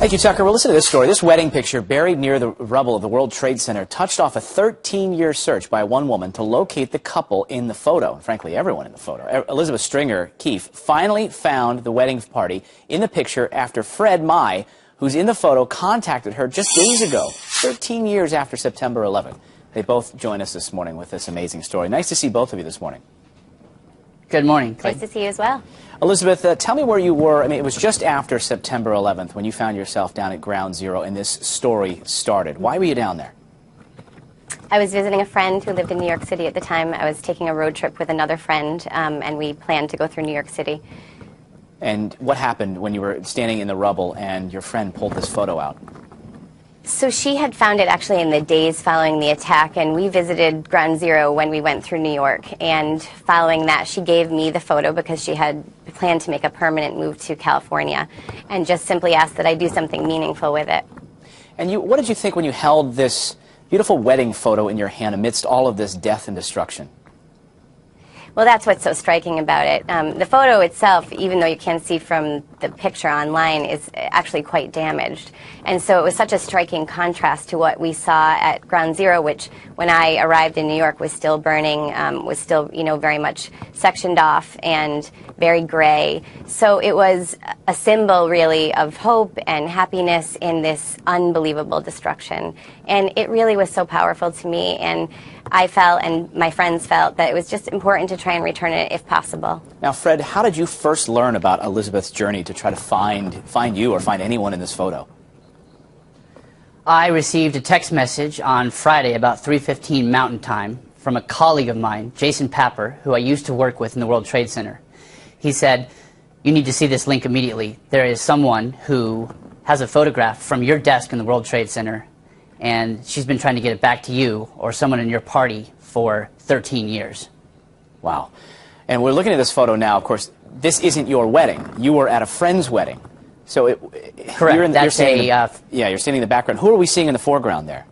Thank you, Tucker. Well, listen to this story. This wedding picture buried near the rubble of the World Trade Center touched off a 13-year search by one woman to locate the couple in the photo. Frankly, everyone in the photo. Elizabeth Stringer Keefe finally found the wedding party in the picture after Fred Mai, who's in the photo, contacted her just days ago, 13 years after September 11th. They both join us this morning with this amazing story. Nice to see both of you this morning. Good morning. Nice to see you as well. Elizabeth, tell me where you were. I mean, it was just after September 11th when you found yourself down at Ground Zero and this story started. Why were you down there? I was visiting a friend who lived in New York City at the time. I was taking a road trip with another friend, and we planned to go through New York City. And what happened when you were standing in the rubble and your friend pulled this photo out? So she had found it actually in the days following the attack, and we visited Ground Zero when we went through New York. And following that, she gave me the photo because she had planned to make a permanent move to California, and just simply asked that I do something meaningful with it. And what did you think when you held this beautiful wedding photo in your hand amidst all of this death and destruction? Well, that's what's so striking about it. The photo itself, even though you can see from the picture online, is actually quite damaged. And so it was such a striking contrast to what we saw at Ground Zero, which, when I arrived in New York, was still burning, was still, very much sectioned off and very gray. So it was a symbol, really, of hope and happiness in this unbelievable destruction. And it really was so powerful to me. And I felt, and my friends felt, that it was just important to try and return it if possible. Now, Fred, how did you first learn about Elizabeth's journey to try to find you or find anyone in this photo? I received a text message on Friday about 3:15 Mountain Time from a colleague of mine, Jason Papper, who I used to work with in the World Trade Center. He said, "You need to see this link immediately. There is someone who has a photograph from your desk in the World Trade Center, and she's been trying to get it back to you or someone in your party for 13 years. Wow. And we're looking at this photo now. Of course, this isn't your wedding. You were at a friend's wedding. So correct. You're standing in the background. Who are we seeing in the foreground there?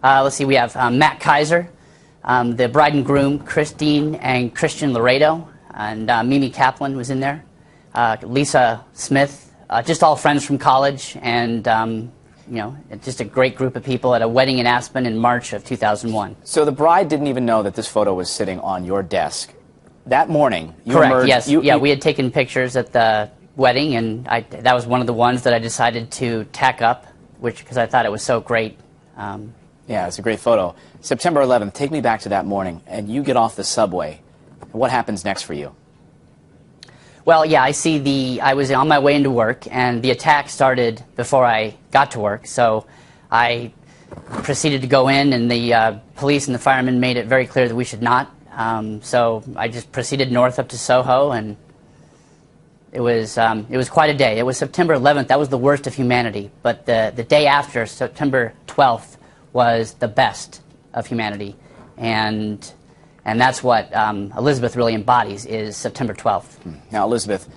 Let's see. We have Matt Kaiser, the bride and groom, Christine and Christian Laredo, and Mimi Kaplan was in there, Lisa Smith, just all friends from college, and just a great group of people at a wedding in Aspen in March of 2001. So the bride didn't even know that this photo was sitting on your desk. That morning, you correct, emerged... Yes. We had taken pictures at the wedding, and that was one of the ones that I decided to tack up, because I thought it was so great. Yeah, it's a great photo. September 11th, take me back to that morning, and you get off the subway. What happens next for you? Well, yeah, I was on my way into work, and the attack started before I got to work, so I proceeded to go in, and the police and the firemen made it very clear that we should not. So I just proceeded north up to Soho, and it was quite a day. It was September 11th. That was the worst of humanity, but the day after, September 12th, was the best of humanity, and that's what Elizabeth really embodies, is September 12th. Now, Elizabeth,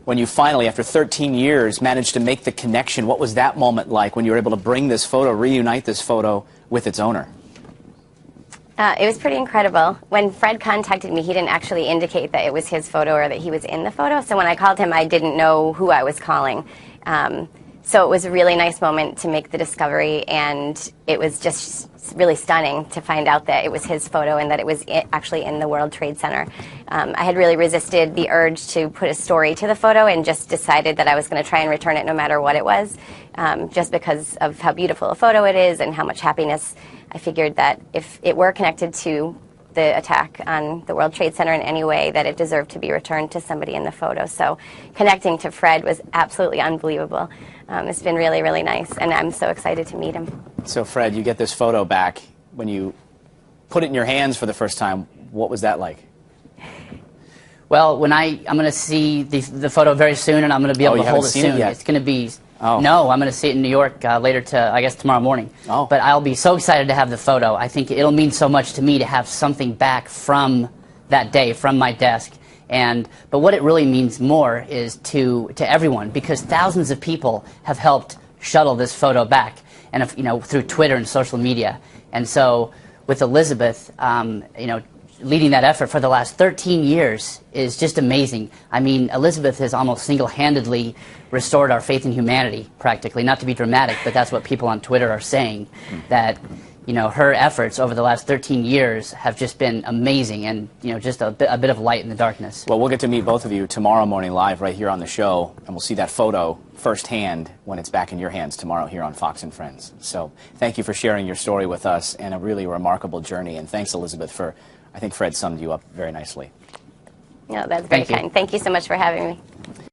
when you finally, after 13 years, managed to make the connection, what was that moment like when you were able to bring this photo, reunite this photo with its owner? It was pretty incredible. When Fred contacted me, he didn't actually indicate that it was his photo or that he was in the photo. So when I called him, I didn't know who I was calling. So it was a really nice moment to make the discovery, and it was just really stunning to find out that it was his photo and that it was actually in the World Trade Center. I had really resisted the urge to put a story to the photo and just decided that I was going to try and return it no matter what it was, just because of how beautiful a photo it is and how much happiness. I figured that if it were connected to the attack on the World Trade Center in any way, that it deserved to be returned to somebody in the photo. So connecting to Fred was absolutely unbelievable. It's been really, really nice, and I'm so excited to meet him. So, Fred, you get this photo back. When you put it in your hands for the first time, what was that like? Well, when I'm going to see the photo very soon, and I'm going to be able to hold it soon. It's going to be... Oh. No, I'm going to see it in New York later I guess tomorrow morning. Oh. But I'll be so excited to have the photo. I think it'll mean so much to me to have something back from that day, from my desk. But what it really means more is to everyone, because thousands of people have helped shuttle this photo back, and through Twitter and social media. And so with Elizabeth, leading that effort for the last 13 years is just amazing. I mean, Elizabeth has almost single-handedly restored our faith in humanity, practically. Not to be dramatic, but that's what people on Twitter are saying, that, you know, her efforts over the last 13 years have just been amazing and, you know, just a bit of light in the darkness. Well, we'll get to meet both of you tomorrow morning live right here on the show, and we'll see that photo firsthand when it's back in your hands tomorrow here on Fox and Friends. So thank you for sharing your story with us, and a really remarkable journey. And thanks, Elizabeth, for, I think Fred summed you up very nicely. No, that's very kind. Thank you so much for having me.